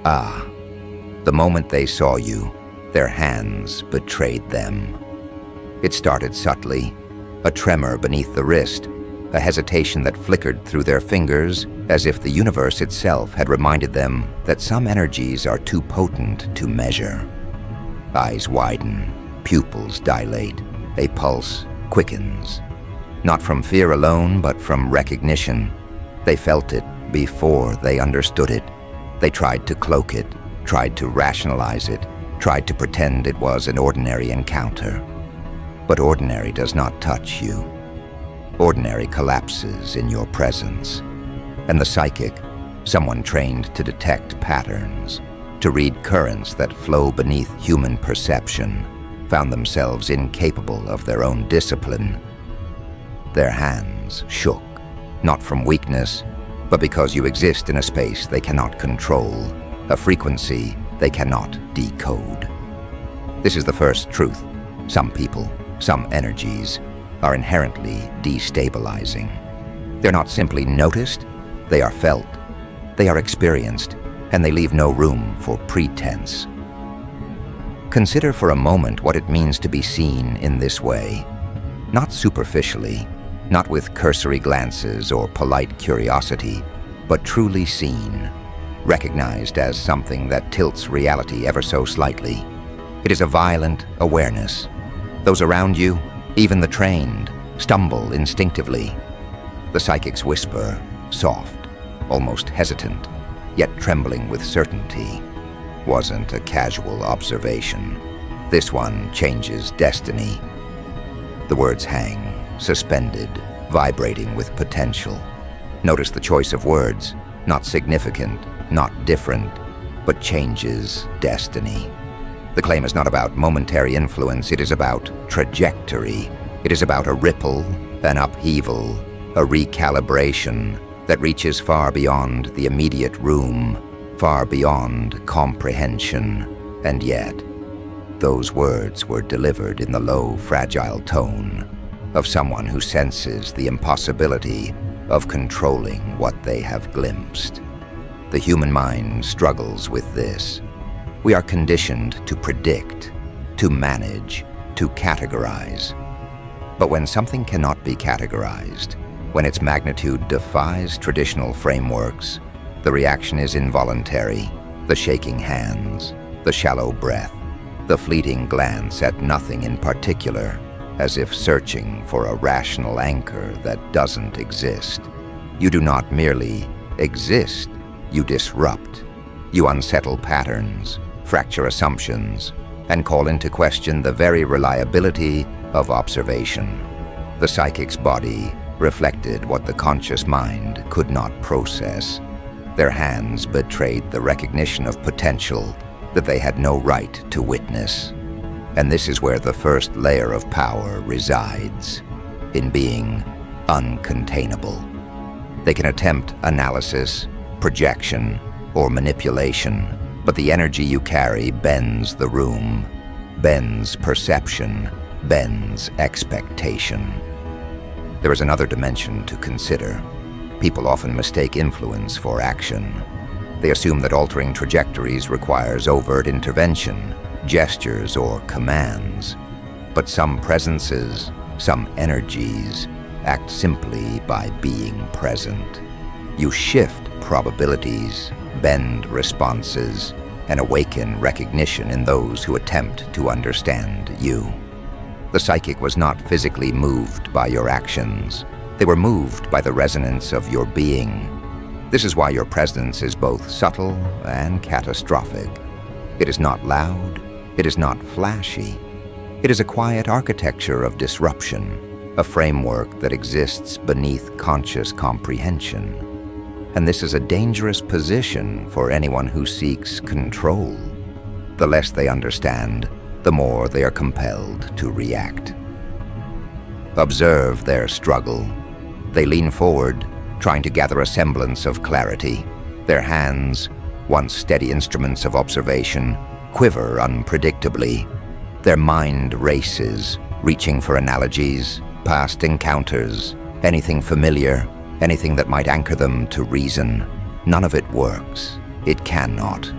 Ah, the moment they saw you, their hands betrayed them. It started subtly, a tremor beneath the wrist, a hesitation that flickered through their fingers as if the universe itself had reminded them that some energies are too potent to measure. Eyes widen, pupils dilate, a pulse quickens. Not from fear alone, but from recognition. They felt it before they understood it. They tried to cloak it, tried to rationalize it, tried to pretend it was an ordinary encounter. But ordinary does not touch you. Ordinary collapses in your presence. And the psychic, someone trained to detect patterns, to read currents that flow beneath human perception, found themselves incapable of their own discipline. Their hands shook, not from weakness, but because you exist in a space they cannot control, a frequency they cannot decode. This is the first truth. Some people, some energies, are inherently destabilizing. They're not simply noticed, they are felt, they are experienced, and they leave no room for pretense. Consider for a moment what it means to be seen in this way. Not superficially, not with cursory glances or polite curiosity, but truly seen, recognized as something that tilts reality ever so slightly. It is a violent awareness. Those around you, even the trained, stumble instinctively. The psychics whisper, soft, almost hesitant, yet trembling with certainty. Wasn't a casual observation. This one changes destiny. The words hang, suspended, vibrating with potential. Notice the choice of words, not significant, not different, but changes destiny. The claim is not about momentary influence, it is about trajectory. It is about a ripple, an upheaval, a recalibration that reaches far beyond the immediate room, far beyond comprehension. And yet, those words were delivered in the low, fragile tone of someone who senses the impossibility of controlling what they have glimpsed. The human mind struggles with this. We are conditioned to predict, to manage, to categorize. But when something cannot be categorized, when its magnitude defies traditional frameworks, the reaction is involuntary, the shaking hands, the shallow breath, the fleeting glance at nothing in particular, as if searching for a rational anchor that doesn't exist. You do not merely exist, you disrupt. You unsettle patterns, fracture assumptions, and call into question the very reliability of observation. The psychic's body reflected what the conscious mind could not process. Their hands betrayed the recognition of potential that they had no right to witness. And this is where the first layer of power resides, in being uncontainable. They can attempt analysis, projection, or manipulation, but the energy you carry bends the room, bends perception, bends expectation. There is another dimension to consider. People often mistake influence for action. They assume that altering trajectories requires overt intervention, gestures, or commands. But some presences, some energies, act simply by being present. You shift probabilities, bend responses, and awaken recognition in those who attempt to understand you. The psychic was not physically moved by your actions. They were moved by the resonance of your being. This is why your presence is both subtle and catastrophic. It is not loud, it is not flashy. It is a quiet architecture of disruption, a framework that exists beneath conscious comprehension. And this is a dangerous position for anyone who seeks control. The less they understand, the more they are compelled to react. Observe their struggle. They lean forward, trying to gather a semblance of clarity. Their hands, once steady instruments of observation, quiver unpredictably. Their mind races, reaching for analogies, past encounters, anything familiar, anything that might anchor them to reason. None of it works. It cannot.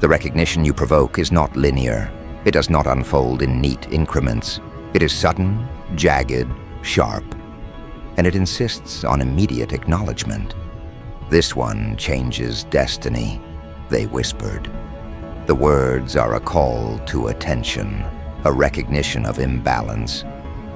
The recognition you provoke is not linear. It does not unfold in neat increments. It is sudden, jagged, sharp, and it insists on immediate acknowledgement. "This one changes destiny," they whispered. The words are a call to attention, a recognition of imbalance,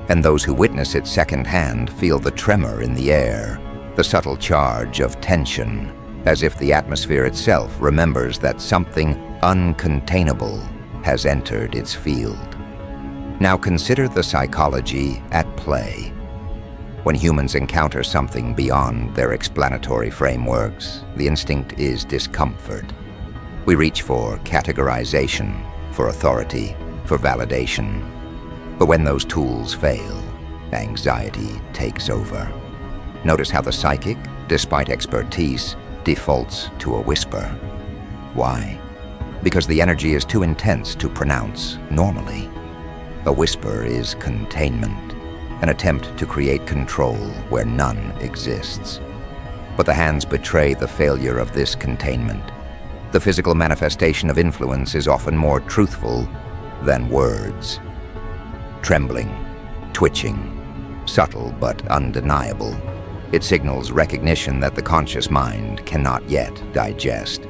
and those who witness it secondhand feel the tremor in the air, the subtle charge of tension, as if the atmosphere itself remembers that something uncontainable has entered its field. Now consider the psychology at play. When humans encounter something beyond their explanatory frameworks, the instinct is discomfort. We reach for categorization, for authority, for validation. But when those tools fail, anxiety takes over. Notice how the psychic, despite expertise, defaults to a whisper. Why? Because the energy is too intense to pronounce normally. A whisper is containment, an attempt to create control where none exists. But the hands betray the failure of this containment. The physical manifestation of influence is often more truthful than words. Trembling, twitching, subtle but undeniable. It signals recognition that the conscious mind cannot yet digest.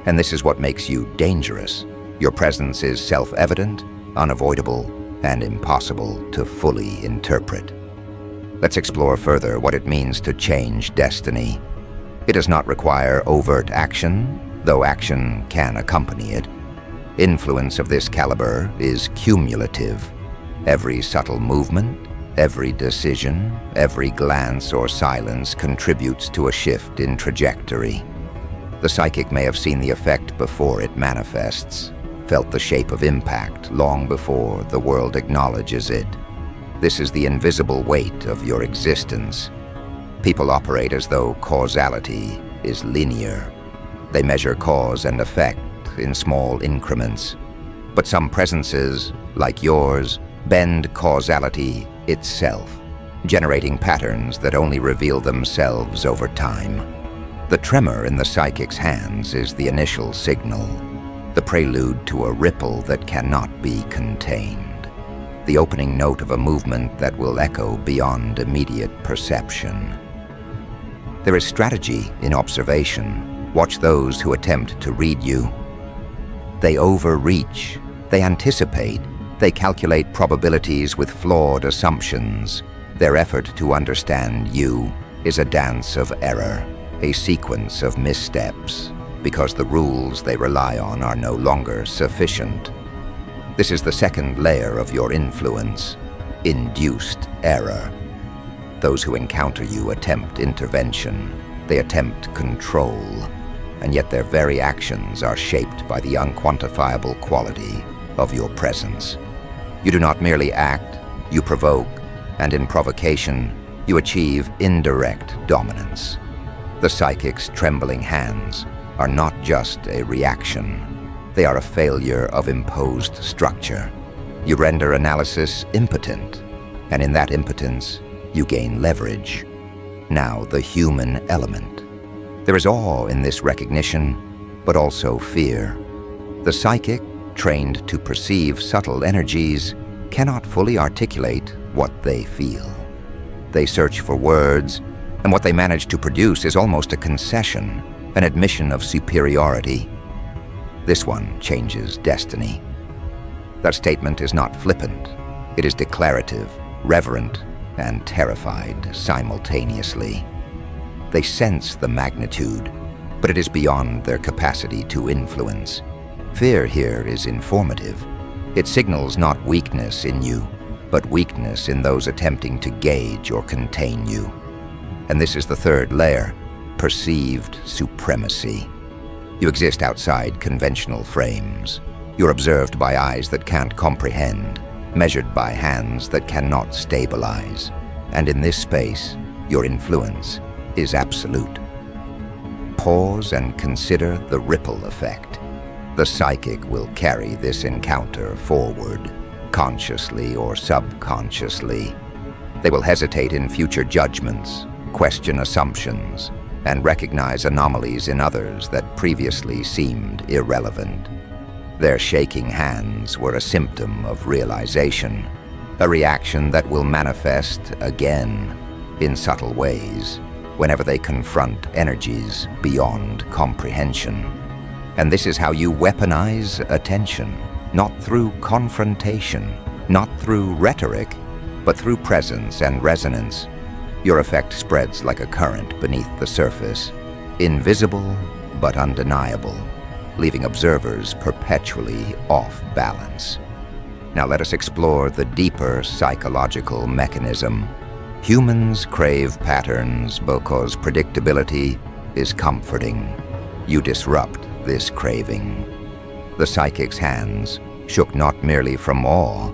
And this is what makes you dangerous. Your presence is self-evident, unavoidable, and impossible to fully interpret. Let's explore further what it means to change destiny. It does not require overt action, though action can accompany it. Influence of this caliber is cumulative. Every subtle movement, every decision, every glance or silence contributes to a shift in trajectory. The psychic may have seen the effect before it manifests, felt the shape of impact long before the world acknowledges it. This is the invisible weight of your existence. People operate as though causality is linear. They measure cause and effect in small increments. But some presences, like yours, bend causality itself, generating patterns that only reveal themselves over time. The tremor in the psychic's hands is the initial signal, the prelude to a ripple that cannot be contained, the opening note of a movement that will echo beyond immediate perception. There is strategy in observation. Watch those who attempt to read you. They overreach, they anticipate, they calculate probabilities with flawed assumptions. Their effort to understand you is a dance of error, a sequence of missteps, because the rules they rely on are no longer sufficient. This is the second layer of your influence, induced error. Those who encounter you attempt intervention, they attempt control, and yet their very actions are shaped by the unquantifiable quality of your presence. You do not merely act, you provoke, and in provocation, you achieve indirect dominance. The psychic's trembling hands are not just a reaction, they are a failure of imposed structure. You render analysis impotent, and in that impotence, you gain leverage. Now the human element. There is awe in this recognition, but also fear. The psychic, trained to perceive subtle energies, cannot fully articulate what they feel. They search for words, and what they manage to produce is almost a concession, an admission of superiority. This one changes destiny. That statement is not flippant. It is declarative, reverent, and terrified simultaneously. They sense the magnitude, but it is beyond their capacity to influence. Fear here is informative. It signals not weakness in you, but weakness in those attempting to gauge or contain you. And this is the third layer, perceived supremacy. You exist outside conventional frames. You're observed by eyes that can't comprehend, measured by hands that cannot stabilize. And in this space, your influence is absolute. Pause and consider the ripple effect. The psychic will carry this encounter forward, consciously or subconsciously. They will hesitate in future judgments, question assumptions, and recognize anomalies in others that previously seemed irrelevant. Their shaking hands were a symptom of realization, a reaction that will manifest again in subtle ways whenever they confront energies beyond comprehension. And this is how you weaponize attention, not through confrontation, not through rhetoric, but through presence and resonance. Your effect spreads like a current beneath the surface, invisible but undeniable, leaving observers perpetually off balance. Now let us explore the deeper psychological mechanism. Humans crave patterns because predictability is comforting. You disrupt this craving. The psychic's hands shook not merely from awe,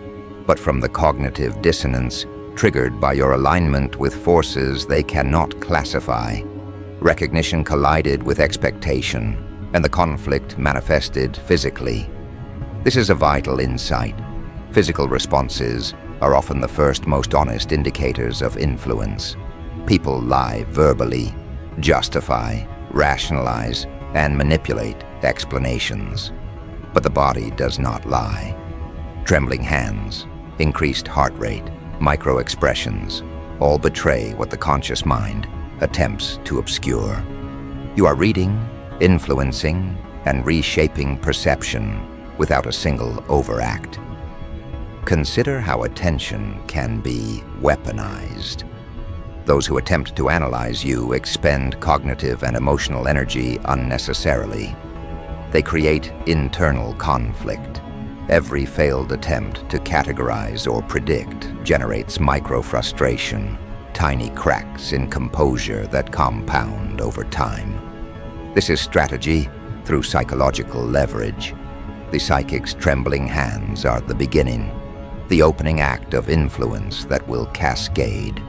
but from the cognitive dissonance triggered by your alignment with forces they cannot classify. Recognition collided with expectation, and the conflict manifested physically. This is a vital insight. Physical responses are often the first, most honest indicators of influence. People lie verbally, justify, rationalize, and manipulate explanations. But the body does not lie. Trembling hands, increased heart rate, micro-expressions, all betray what the conscious mind attempts to obscure. You are reading, influencing, and reshaping perception without a single overact. Consider how attention can be weaponized. Those who attempt to analyze you expend cognitive and emotional energy unnecessarily. They create internal conflict. Every failed attempt to categorize or predict generates micro-frustration, tiny cracks in composure that compound over time. This is strategy through psychological leverage. The psychic's trembling hands are the beginning, the opening act of influence that will cascade,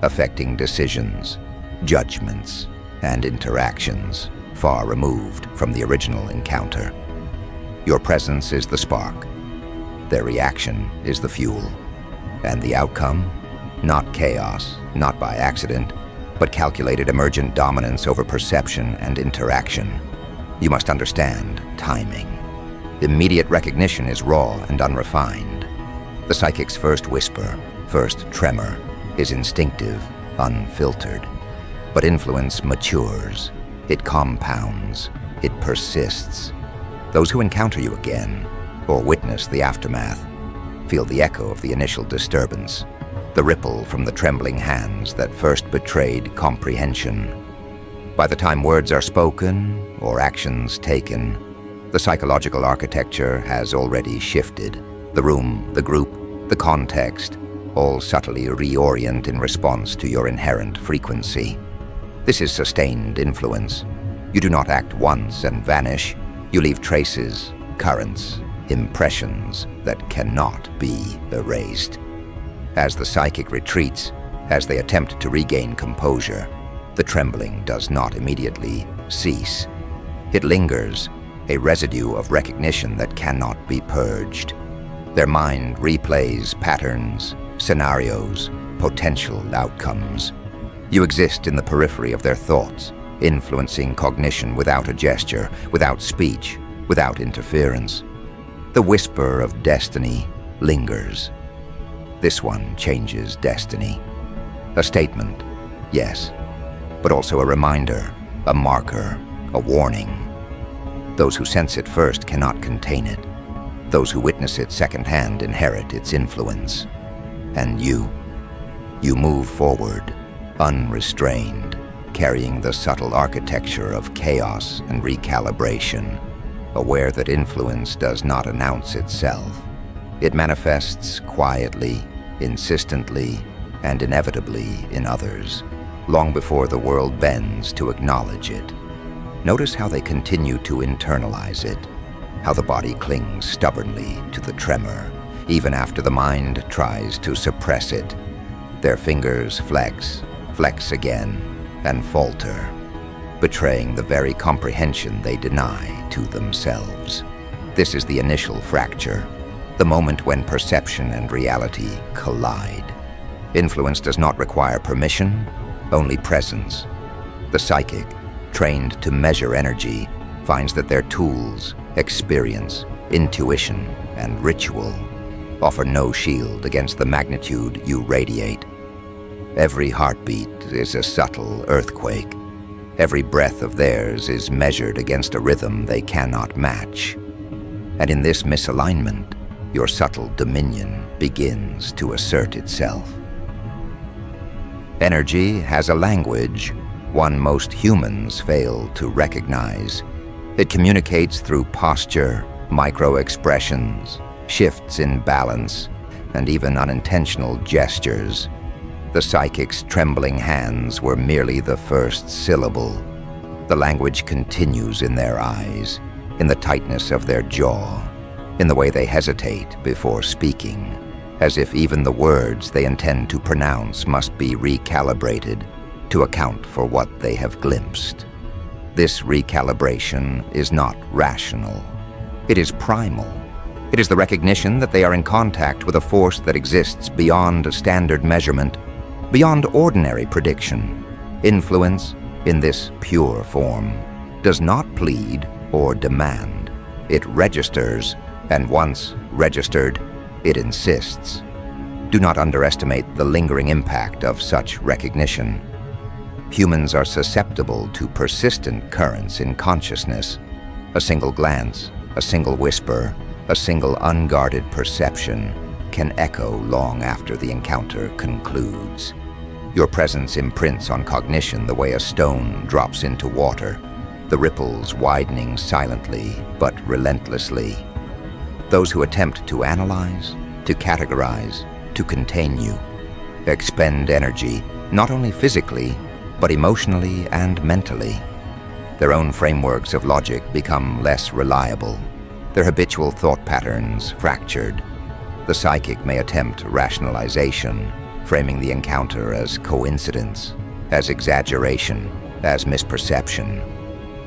affecting decisions, judgments, and interactions far removed from the original encounter. Your presence is the spark. Their reaction is the fuel. And the outcome? Not chaos, not by accident, but calculated emergent dominance over perception and interaction. You must understand timing. Immediate recognition is raw and unrefined. The psychic's first whisper, first tremor, is instinctive, unfiltered. But influence matures. It compounds. It persists. Those who encounter you again, or witness the aftermath, feel the echo of the initial disturbance, the ripple from the trembling hands that first betrayed comprehension. By the time words are spoken or actions taken, the psychological architecture has already shifted. The room, the group, the context, all subtly reorient in response to your inherent frequency. This is sustained influence. You do not act once and vanish. You leave traces, currents, impressions that cannot be erased. As the psychic retreats, as they attempt to regain composure, the trembling does not immediately cease. It lingers, a residue of recognition that cannot be purged. Their mind replays patterns, scenarios, potential outcomes. You exist in the periphery of their thoughts, influencing cognition without a gesture, without speech, without interference. The whisper of destiny lingers. This one changes destiny. A statement, yes, but also a reminder, a marker, a warning. Those who sense it first cannot contain it. Those who witness it secondhand inherit its influence. And you move forward, unrestrained, carrying the subtle architecture of chaos and recalibration, aware that influence does not announce itself. It manifests quietly, insistently, and inevitably in others, long before the world bends to acknowledge it. Notice how they continue to internalize it, how the body clings stubbornly to the tremor, even after the mind tries to suppress it. Their fingers flex again, and falter, betraying the very comprehension they deny to themselves. This is the initial fracture, the moment when perception and reality collide. Influence does not require permission, only presence. The psychic, trained to measure energy, finds that their tools, experience, intuition, and ritual offer no shield against the magnitude you radiate. Every heartbeat is a subtle earthquake. Every breath of theirs is measured against a rhythm they cannot match. And in this misalignment, your subtle dominion begins to assert itself. Energy has a language, one most humans fail to recognize. It communicates through posture, micro-expressions, shifts in balance, and even unintentional gestures. The psychic's trembling hands were merely the first syllable. The language continues in their eyes, in the tightness of their jaw, in the way they hesitate before speaking, as if even the words they intend to pronounce must be recalibrated to account for what they have glimpsed. This recalibration is not rational. It is primal. It is the recognition that they are in contact with a force that exists beyond a standard measurement, beyond ordinary prediction. Influence, in this pure form, does not plead or demand. It registers, and once registered, it insists. Do not underestimate the lingering impact of such recognition. Humans are susceptible to persistent currents in consciousness. A single glance, a single whisper, a single unguarded perception can echo long after the encounter concludes. Your presence imprints on cognition the way a stone drops into water, the ripples widening silently but relentlessly. Those who attempt to analyze, to categorize, to contain you, expend energy, not only physically, but emotionally and mentally. Their own frameworks of logic become less reliable, their habitual thought patterns fractured. The psychic may attempt rationalization, framing the encounter as coincidence, as exaggeration, as misperception.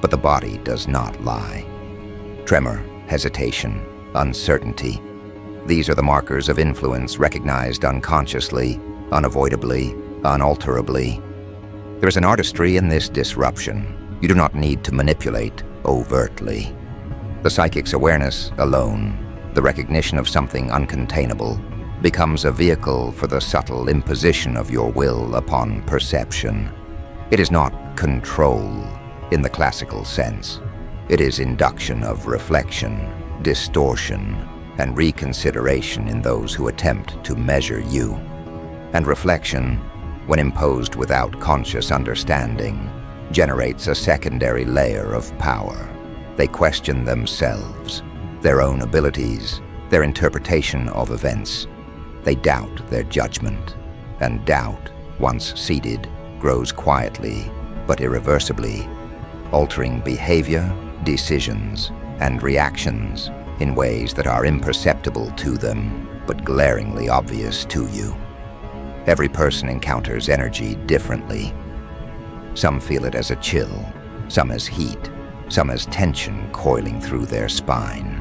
But the body does not lie. Tremor, hesitation, uncertainty. These are the markers of influence recognized unconsciously, unavoidably, unalterably. There is an artistry in this disruption. You do not need to manipulate overtly. The psychic's awareness alone, the recognition of something uncontainable, becomes a vehicle for the subtle imposition of your will upon perception. It is not control in the classical sense. It is induction of reflection, distortion, and reconsideration in those who attempt to measure you. And reflection, when imposed without conscious understanding, generates a secondary layer of power. They question themselves, their own abilities, their interpretation of events. They doubt their judgment, and doubt, once seated, grows quietly but irreversibly, altering behavior, decisions, and reactions in ways that are imperceptible to them but glaringly obvious to you. Every person encounters energy differently. Some feel it as a chill, some as heat, some as tension coiling through their spine.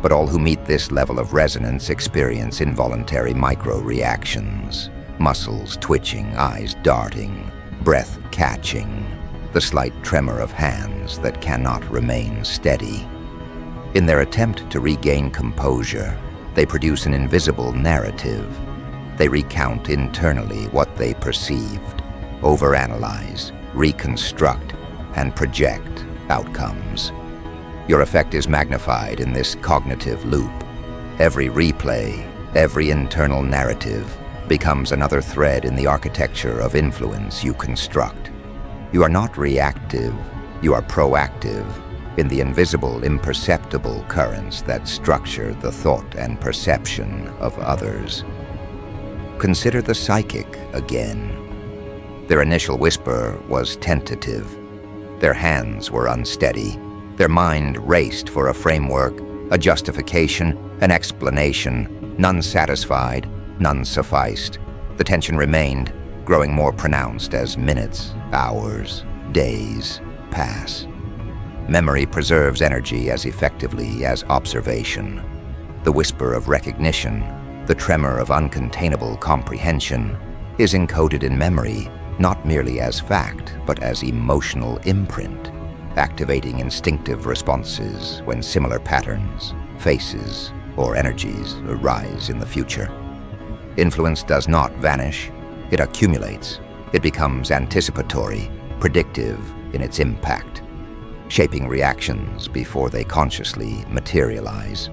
But all who meet this level of resonance experience involuntary micro-reactions, muscles twitching, eyes darting, breath catching, the slight tremor of hands that cannot remain steady. In their attempt to regain composure, they produce an invisible narrative. They recount internally what they perceived, overanalyze, reconstruct, and project outcomes. Your effect is magnified in this cognitive loop. Every replay, every internal narrative becomes another thread in the architecture of influence you construct. You are not reactive, you are proactive in the invisible, imperceptible currents that structure the thought and perception of others. Consider the psychic again. Their initial whisper was tentative. Their hands were unsteady. Their mind raced for a framework, a justification, an explanation. None satisfied, none sufficed. The tension remained, growing more pronounced as minutes, hours, days pass. Memory preserves energy as effectively as observation. The whisper of recognition, the tremor of uncontainable comprehension, is encoded in memory not merely as fact, but as emotional imprint, activating instinctive responses when similar patterns, faces, or energies arise in the future. Influence does not vanish, it accumulates. It becomes anticipatory, predictive in its impact, shaping reactions before they consciously materialize.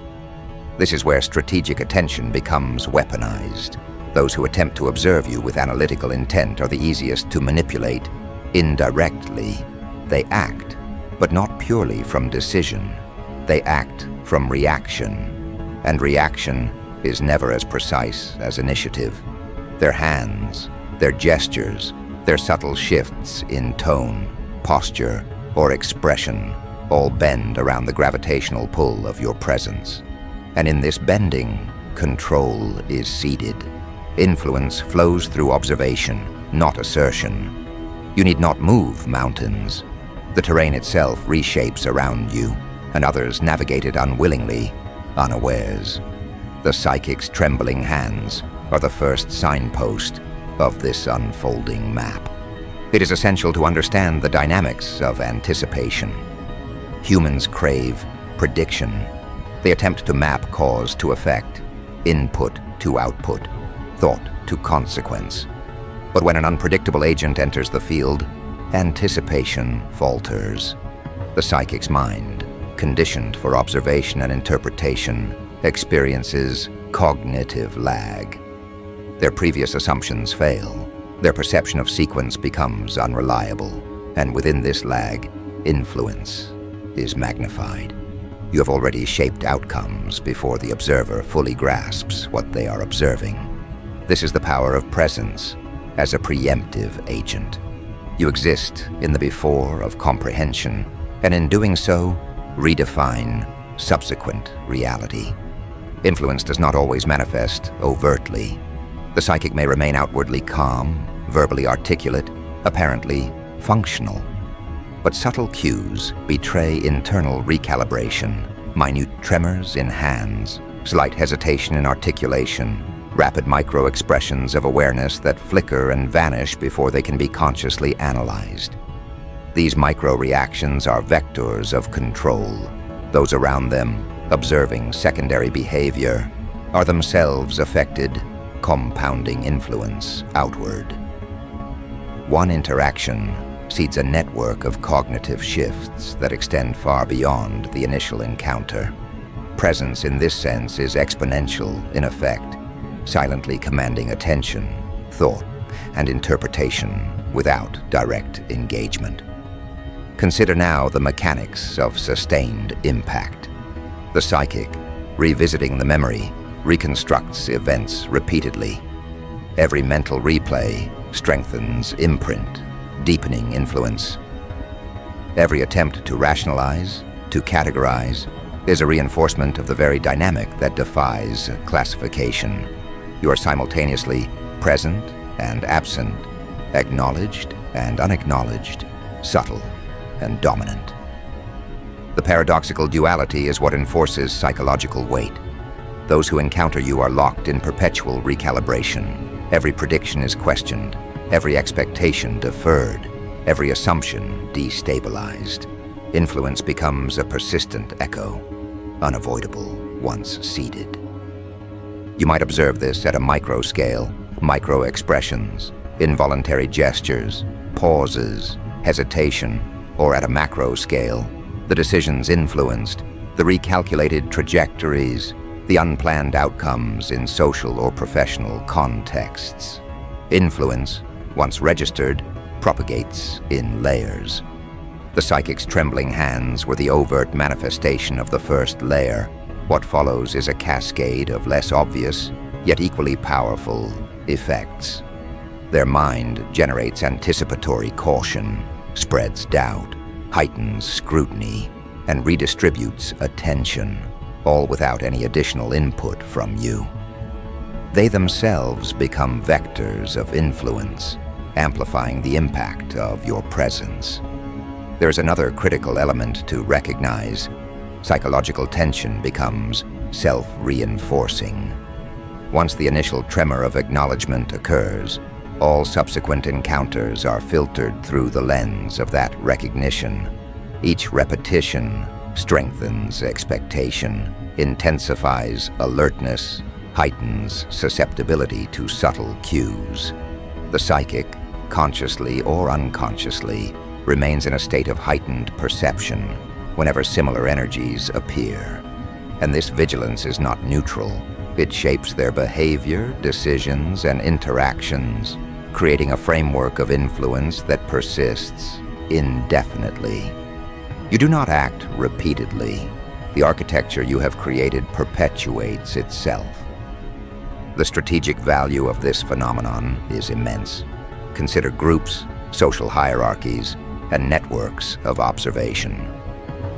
This is where strategic attention becomes weaponized. Those who attempt to observe you with analytical intent are the easiest to manipulate. Indirectly, they act, but not purely from decision. They act from reaction, and reaction is never as precise as initiative. Their hands, their gestures, their subtle shifts in tone, posture, or expression all bend around the gravitational pull of your presence. And in this bending, control is ceded. Influence flows through observation, not assertion. You need not move mountains. The terrain itself reshapes around you, and others navigate it unwillingly, unawares. The psychic's trembling hands are the first signpost of this unfolding map. It is essential to understand the dynamics of anticipation. Humans crave prediction. They attempt to map cause to effect, input to output, thought to consequence. But when an unpredictable agent enters the field, anticipation falters. The psychic's mind, conditioned for observation and interpretation, experiences cognitive lag. Their previous assumptions fail. Their perception of sequence becomes unreliable, and within this lag, influence is magnified. You have already shaped outcomes before the observer fully grasps what they are observing. This is the power of presence as a preemptive agent. You exist in the before of comprehension, and in doing so, redefine subsequent reality. Influence does not always manifest overtly. The psychic may remain outwardly calm, verbally articulate, apparently functional. But subtle cues betray internal recalibration, minute tremors in hands, slight hesitation in articulation, rapid micro-expressions of awareness that flicker and vanish before they can be consciously analyzed. These micro-reactions are vectors of control. Those around them, observing secondary behavior, are themselves affected, compounding influence outward. One interaction seeds a network of cognitive shifts that extend far beyond the initial encounter. Presence in this sense is exponential in effect, silently commanding attention, thought, and interpretation without direct engagement. Consider now the mechanics of sustained impact. The psychic, revisiting the memory, reconstructs events repeatedly. Every mental replay strengthens imprint, deepening influence. Every attempt to rationalize, to categorize, is a reinforcement of the very dynamic that defies classification. You are simultaneously present and absent, acknowledged and unacknowledged, subtle and dominant. The paradoxical duality is what enforces psychological weight. Those who encounter you are locked in perpetual recalibration. Every prediction is questioned, every expectation deferred, every assumption destabilized. Influence becomes a persistent echo, unavoidable once seeded. You might observe this at a micro scale, micro-expressions, involuntary gestures, pauses, hesitation, or at a macro scale, the decisions influenced, the recalculated trajectories, the unplanned outcomes in social or professional contexts. Influence, once registered, propagates in layers. The psychic's trembling hands were the overt manifestation of the first layer. What follows is a cascade of less obvious, yet equally powerful, effects. Their mind generates anticipatory caution, spreads doubt, heightens scrutiny, and redistributes attention, all without any additional input from you. They themselves become vectors of influence, amplifying the impact of your presence. There is another critical element to recognize. Psychological tension becomes self-reinforcing. Once the initial tremor of acknowledgement occurs, All subsequent encounters are filtered through the lens of that recognition. Each repetition strengthens expectation, intensifies alertness, heightens susceptibility to subtle cues. The psychic, consciously or unconsciously, remains in a state of heightened perception whenever similar energies appear. And this vigilance is not neutral. It shapes their behavior, decisions, and interactions, creating a framework of influence that persists indefinitely. You do not act repeatedly. The architecture you have created perpetuates itself. The strategic value of this phenomenon is immense. Consider groups, social hierarchies, and networks of observation.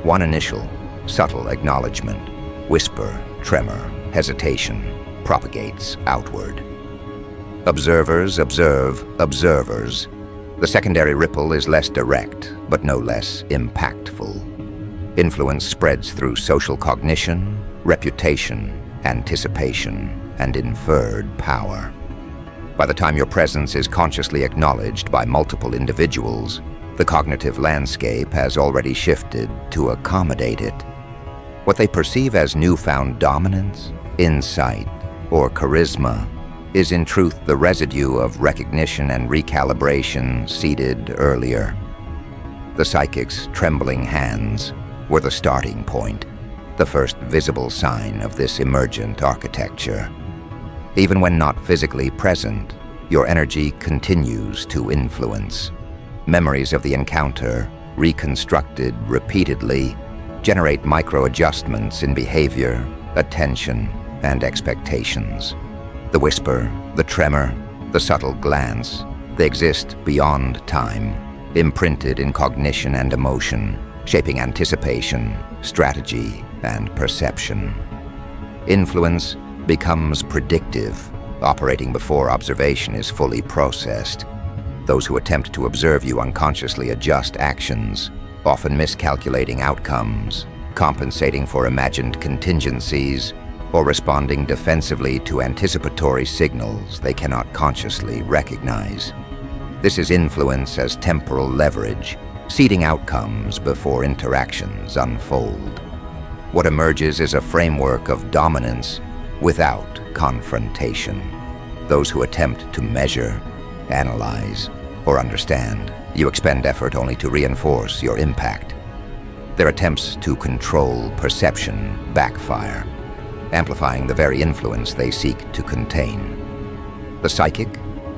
One initial, subtle acknowledgement, whisper, tremor, hesitation, propagates outward. Observers observe observers. The secondary ripple is less direct, but no less impactful. Influence spreads through social cognition, reputation, anticipation, and inferred power. By the time your presence is consciously acknowledged by multiple individuals, the cognitive landscape has already shifted to accommodate it. What they perceive as newfound dominance, insight, or charisma is in truth the residue of recognition and recalibration seeded earlier. The psychic's trembling hands were the starting point, the first visible sign of this emergent architecture. Even when not physically present, your energy continues to influence. Memories of the encounter, reconstructed repeatedly, generate micro-adjustments in behavior, attention, and expectations. The whisper, the tremor, the subtle glance, they exist beyond time, imprinted in cognition and emotion, shaping anticipation, strategy, and perception. Influence becomes predictive, operating before observation is fully processed. Those who attempt to observe you unconsciously adjust actions, often miscalculating outcomes, compensating for imagined contingencies, or responding defensively to anticipatory signals they cannot consciously recognize. This is influence as temporal leverage, seeding outcomes before interactions unfold. What emerges is a framework of dominance without confrontation. Those who attempt to measure, analyze, or understand, you expend effort only to reinforce your impact. Their attempts to control perception backfire, amplifying the very influence they seek to contain. The psychic,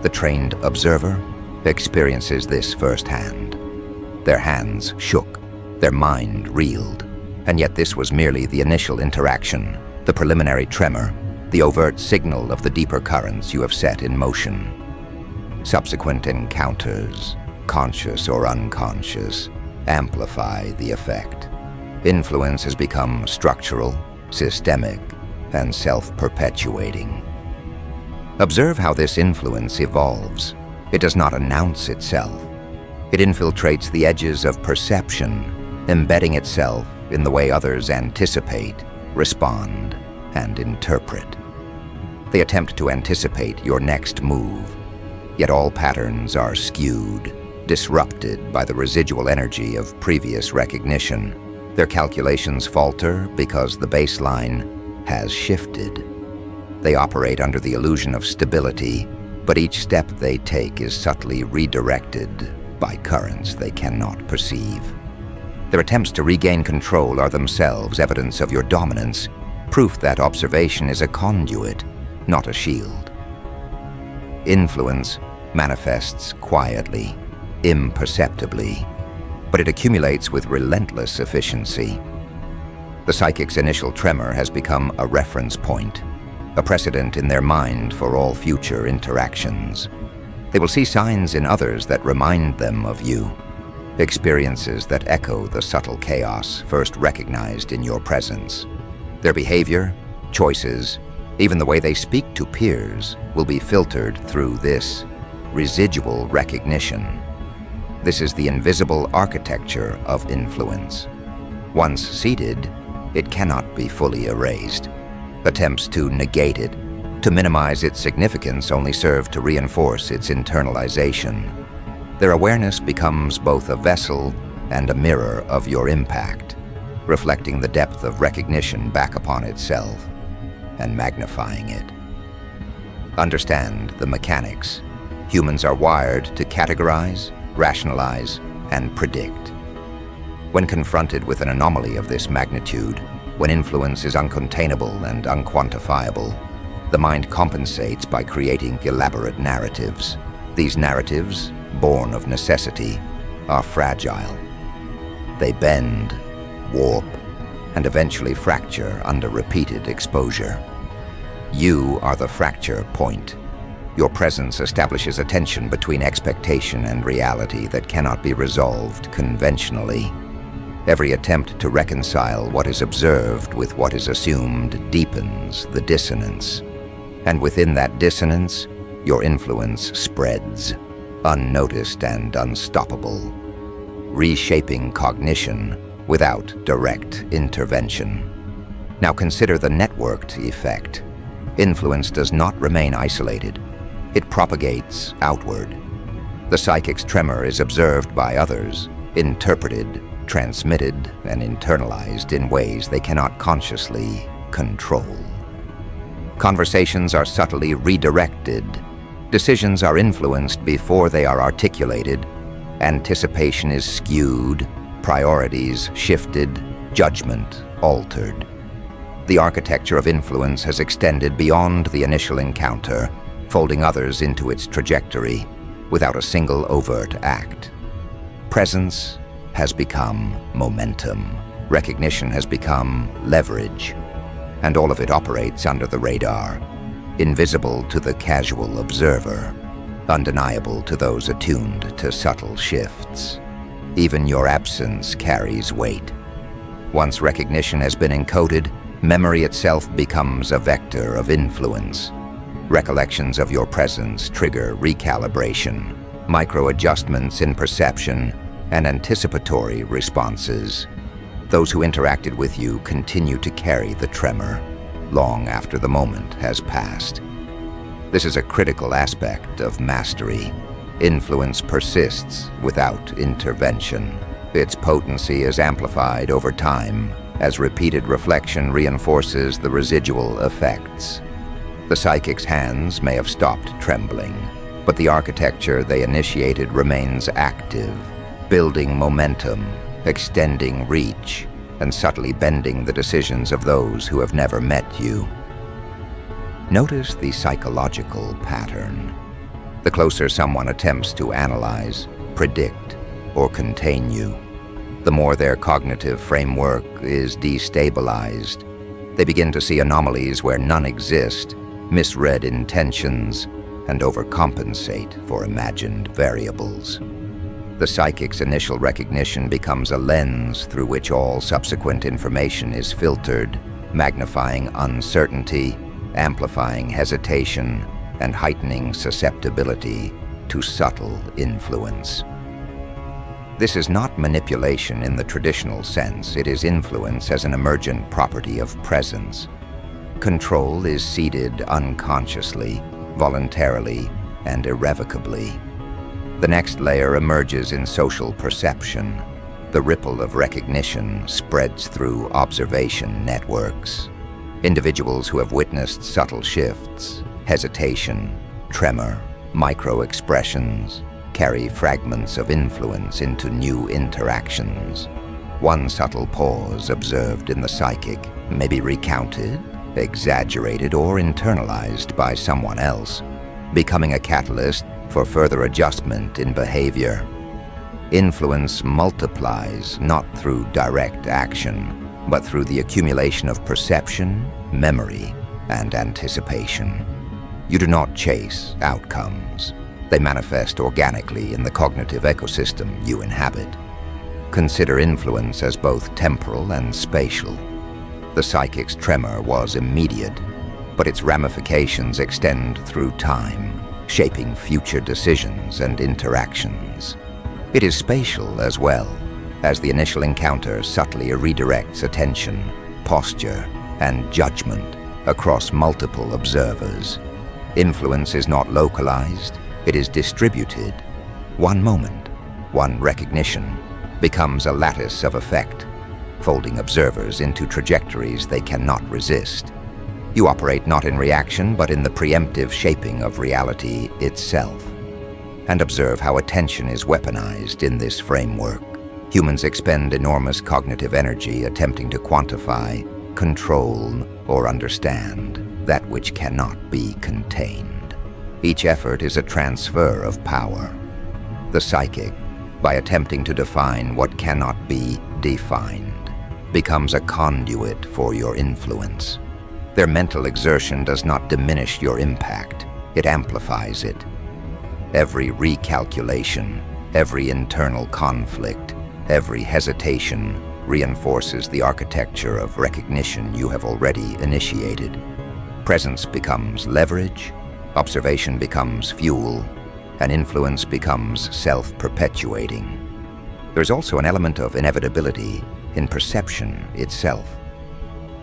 the trained observer, experiences this firsthand. Their hands shook, their mind reeled, and yet this was merely the initial interaction, the preliminary tremor, the overt signal of the deeper currents you have set in motion. Subsequent encounters, conscious or unconscious, amplify the effect. Influence has become structural, systemic, and self-perpetuating. Observe how this influence evolves. It does not announce itself. It infiltrates the edges of perception, embedding itself in the way others anticipate, respond, and interpret. They attempt to anticipate your next move, yet all patterns are skewed, disrupted by the residual energy of previous recognition. Their calculations falter because the baseline has shifted. They operate under the illusion of stability, but each step they take is subtly redirected by currents they cannot perceive. Their attempts to regain control are themselves evidence of your dominance, proof that observation is a conduit, not a shield. Influence manifests quietly, imperceptibly, but it accumulates with relentless efficiency. The psychic's initial tremor has become a reference point, a precedent in their mind for all future interactions. They will see signs in others that remind them of you, experiences that echo the subtle chaos first recognized in your presence. Their behavior, choices, even the way they speak to peers will be filtered through this residual recognition. This is the invisible architecture of influence. Once seated, it cannot be fully erased. Attempts to negate it, To minimize its significance only serve to reinforce its internalization. Their awareness becomes both a vessel and a mirror of your impact, reflecting the depth of recognition back upon itself and magnifying it. Understand the mechanics. Humans are wired to categorize, rationalize, and predict. When confronted with an anomaly of this magnitude, when influence is uncontainable and unquantifiable, the mind compensates by creating elaborate narratives. These narratives, born of necessity, are fragile. They bend, warp, and eventually fracture under repeated exposure. You are the fracture point. Your presence establishes a tension between expectation and reality that cannot be resolved conventionally. Every attempt to reconcile what is observed with what is assumed deepens the dissonance. And within that dissonance, your influence spreads, unnoticed and unstoppable, reshaping cognition without direct intervention. Now consider the networked effect. Influence does not remain isolated. It propagates outward. The psychic's tremor is observed by others, interpreted, transmitted, and internalized in ways they cannot consciously control. Conversations are subtly redirected. Decisions are influenced before they are articulated. Anticipation is skewed, priorities shifted, judgment altered. The architecture of influence has extended beyond the initial encounter, folding others into its trajectory without a single overt act. Presence has become momentum. Recognition has become leverage. And all of it operates under the radar, invisible to the casual observer, undeniable to those attuned to subtle shifts. Even your absence carries weight. Once recognition has been encoded, memory itself becomes a vector of influence. Recollections of your presence trigger recalibration, micro-adjustments in perception, and anticipatory responses. Those who interacted with you continue to carry the tremor, long after the moment has passed. This is a critical aspect of mastery. Influence persists without intervention. Its potency is amplified over time as repeated reflection reinforces the residual effects. The psychic's hands may have stopped trembling, but the architecture they initiated remains active, building momentum, extending reach, and subtly bending the decisions of those who have never met you. Notice the psychological pattern. The closer someone attempts to analyze, predict, or contain you, the more their cognitive framework is destabilized. They begin to see anomalies where none exist, misread intentions, and overcompensate for imagined variables. The psychic's initial recognition becomes a lens through which all subsequent information is filtered, magnifying uncertainty, amplifying hesitation, and heightening susceptibility to subtle influence. This is not manipulation in the traditional sense. It is influence as an emergent property of presence. Control is ceded unconsciously, voluntarily, and irrevocably. The next layer emerges in social perception. The ripple of recognition spreads through observation networks. Individuals who have witnessed subtle shifts, hesitation, tremor, micro-expressions, carry fragments of influence into new interactions. One subtle pause observed in the psychic may be recounted, exaggerated, or internalized by someone else, becoming a catalyst for further adjustment in behavior. Influence multiplies not through direct action, but through the accumulation of perception, memory, and anticipation. You do not chase outcomes. They manifest organically in the cognitive ecosystem you inhabit. Consider influence as both temporal and spatial. The psychic's tremor was immediate, but its ramifications extend through time, shaping future decisions and interactions. It is spatial as well, as the initial encounter subtly redirects attention, posture, and judgment, across multiple observers. Influence is not localized, it is distributed. One moment, one recognition, becomes a lattice of effect, folding observers into trajectories they cannot resist. You operate not in reaction, but in the preemptive shaping of reality itself. And observe how attention is weaponized in this framework. Humans expend enormous cognitive energy attempting to quantify, control, or understand that which cannot be contained. Each effort is a transfer of power. The psychic, by attempting to define what cannot be defined, becomes a conduit for your influence. Their mental exertion does not diminish your impact, it amplifies it. Every recalculation, every internal conflict, every hesitation reinforces the architecture of recognition you have already initiated. Presence becomes leverage, observation becomes fuel, and influence becomes self-perpetuating. There's also an element of inevitability in perception itself.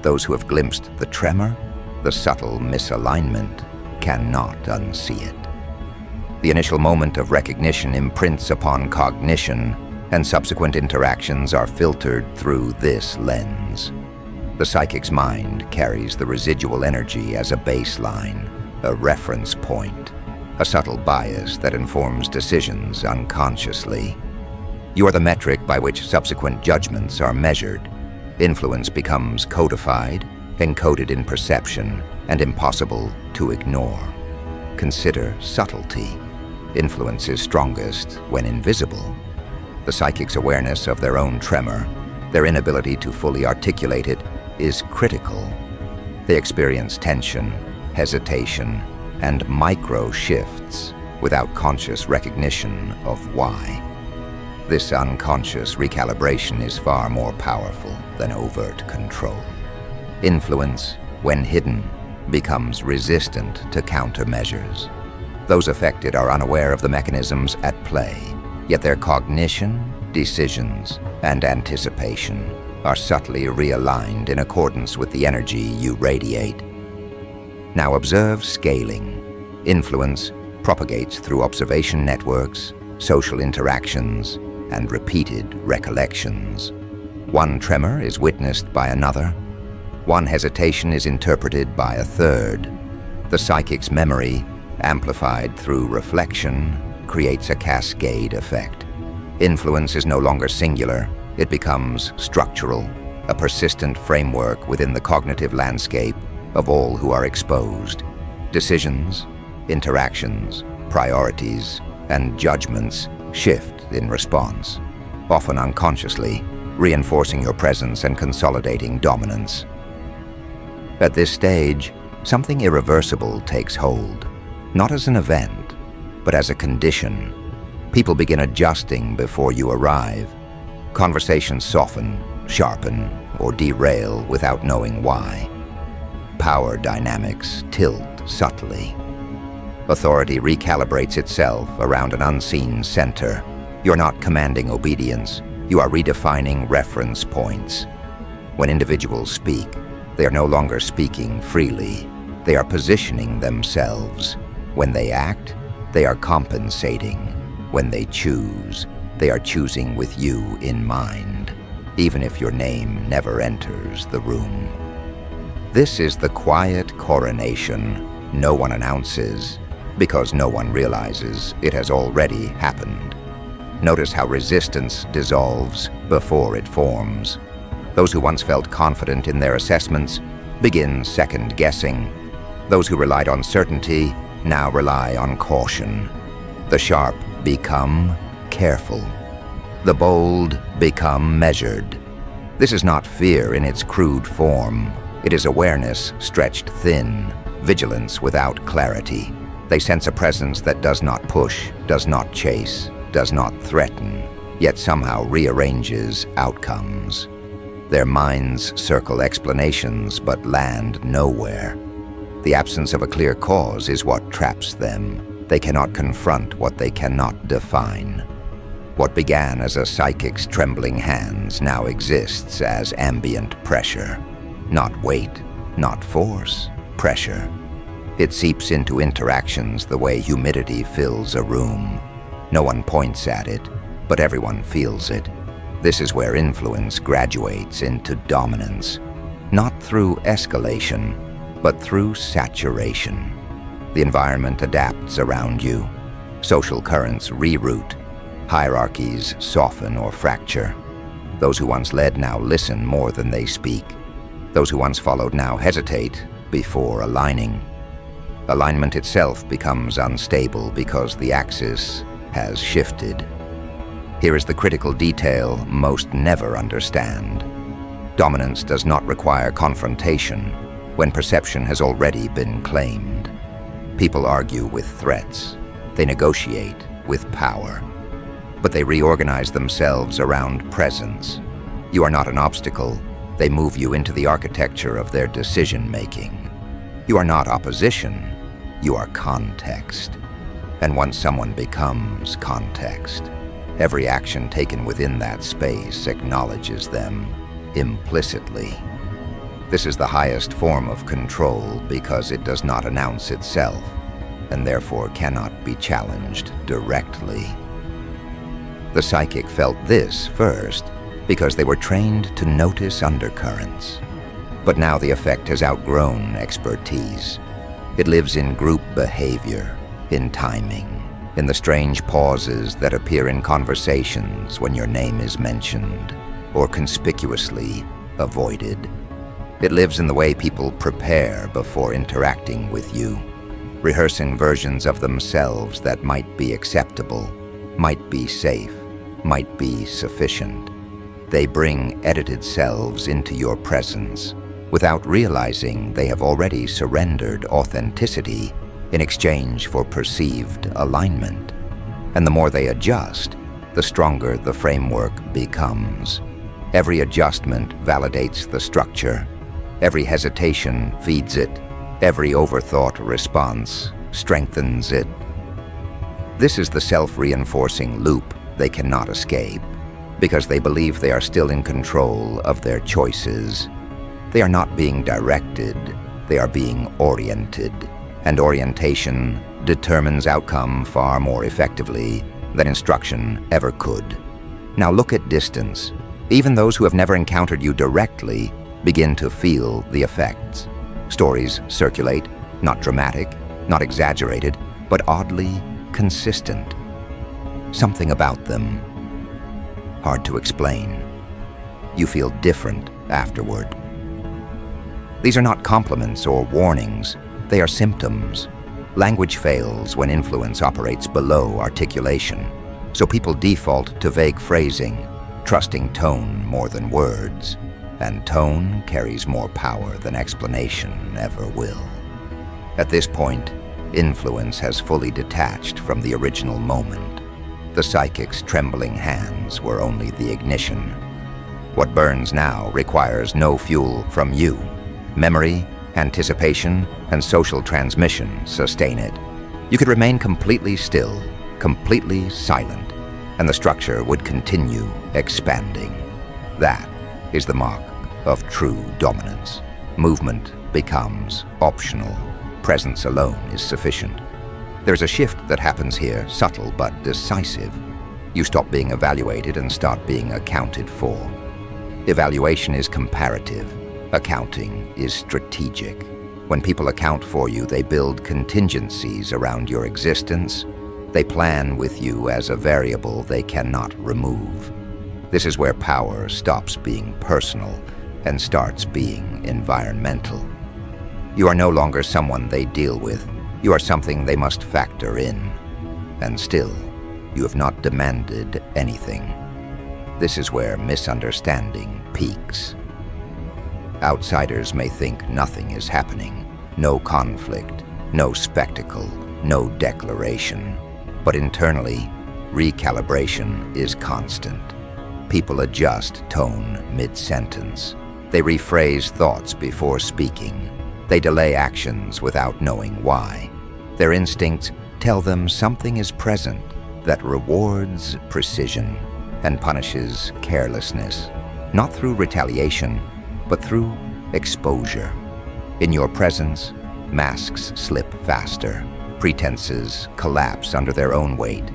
Those who have glimpsed the tremor, the subtle misalignment, cannot unsee it. The initial moment of recognition imprints upon cognition, and subsequent interactions are filtered through this lens. The psychic's mind carries the residual energy as a baseline, a reference point, a subtle bias that informs decisions unconsciously. You are the metric by which subsequent judgments are measured. Influence becomes codified, encoded in perception, and impossible to ignore. Consider subtlety. Influence is strongest when invisible. The psychic's awareness of their own tremor, their inability to fully articulate it, is critical. They experience tension, hesitation, and micro shifts without conscious recognition of why. This unconscious recalibration is far more powerful than overt control. Influence, when hidden, becomes resistant to countermeasures. Those affected are unaware of the mechanisms at play, yet their cognition, decisions, and anticipation are subtly realigned in accordance with the energy you radiate. Now observe scaling. Influence propagates through observation networks, social interactions, and repeated recollections. One tremor is witnessed by another. One hesitation is interpreted by a third. The psychic's memory, amplified through reflection, creates a cascade effect. Influence is no longer singular, it becomes structural, a persistent framework within the cognitive landscape of all who are exposed. Decisions, interactions, priorities, and judgments shift in response, often unconsciously, reinforcing your presence and consolidating dominance. At this stage, something irreversible takes hold, not as an event, but as a condition. People begin adjusting before you arrive. Conversations soften, sharpen, or derail without knowing why. Power dynamics tilt subtly. Authority recalibrates itself around an unseen center. You're not commanding obedience, you are redefining reference points. When individuals speak, they are no longer speaking freely. They are positioning themselves. When they act, they are compensating. When they choose, they are choosing with you in mind, even if your name never enters the room. This is the quiet coronation no one announces, because no one realizes it has already happened. Notice how resistance dissolves before it forms. Those who once felt confident in their assessments begin second-guessing. Those who relied on certainty now rely on caution. The sharp become careful. The bold become measured. This is not fear in its crude form. It is awareness stretched thin, vigilance without clarity. They sense a presence that does not push, does not chase, does not threaten, yet somehow rearranges outcomes. Their minds circle explanations but land nowhere. The absence of a clear cause is what traps them. They cannot confront what they cannot define. What began as a psychic's trembling hands now exists as ambient pressure. Not weight, not force, pressure. It seeps into interactions the way humidity fills a room. No one points at it, but everyone feels it. This is where influence graduates into dominance, not through escalation, but through saturation. The environment adapts around you. Social currents reroute. Hierarchies soften or fracture. Those who once led now listen more than they speak. Those who once followed now hesitate before aligning. Alignment itself becomes unstable because the axis has shifted. Here is the critical detail most never understand. Dominance does not require confrontation when perception has already been claimed. People argue with threats. They negotiate with power. But they reorganize themselves around presence. You are not an obstacle. They move you into the architecture of their decision-making. You are not opposition. You are context. And once someone becomes context, every action taken within that space acknowledges them implicitly. This is the highest form of control because it does not announce itself and therefore cannot be challenged directly. The psychic felt this first because they were trained to notice undercurrents. But now the effect has outgrown expertise. It lives in group behavior, in timing, in the strange pauses that appear in conversations when your name is mentioned or conspicuously avoided. It lives in the way people prepare before interacting with you, rehearsing versions of themselves that might be acceptable, might be safe, might be sufficient. They bring edited selves into your presence without realizing they have already surrendered authenticity in exchange for perceived alignment. And the more they adjust, the stronger the framework becomes. Every adjustment validates the structure. Every hesitation feeds it. Every overthought response strengthens it. This is the self-reinforcing loop they cannot escape, because they believe they are still in control of their choices. They are not being directed, they are being oriented, and orientation determines outcome far more effectively than instruction ever could. Now look at distance. Even those who have never encountered you directly begin to feel the effects. Stories circulate, not dramatic, not exaggerated, but oddly consistent. Something about them, hard to explain. You feel different afterward. These are not compliments or warnings, they are symptoms. Language fails when influence operates below articulation, so people default to vague phrasing, trusting tone more than words, and tone carries more power than explanation ever will. At this point, influence has fully detached from the original moment. The psychic's trembling hands were only the ignition. What burns now requires no fuel from you. Memory, anticipation, and social transmission sustain it. You could remain completely still, completely silent, and the structure would continue expanding. That is the mark of true dominance. Movement becomes optional. Presence alone is sufficient. There's a shift that happens here, subtle but decisive. You stop being evaluated and start being accounted for. Evaluation is comparative. Accounting is strategic. When people account for you, they build contingencies around your existence. They plan with you as a variable they cannot remove. This is where power stops being personal and starts being environmental. You are no longer someone they deal with. You are something they must factor in. And still, you have not demanded anything. This is where misunderstanding peaks. Outsiders may think nothing is happening, no conflict, no spectacle, no declaration. But internally, recalibration is constant. People adjust tone mid-sentence. They rephrase thoughts before speaking. They delay actions without knowing why. Their instincts tell them something is present that rewards precision and punishes carelessness, not through retaliation, but through exposure. In your presence, masks slip faster. Pretenses collapse under their own weight,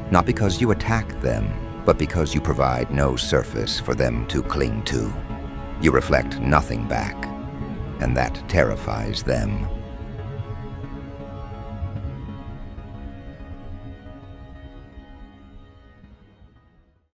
not because you attack them, but because you provide no surface for them to cling to. You reflect nothing back, and that terrifies them.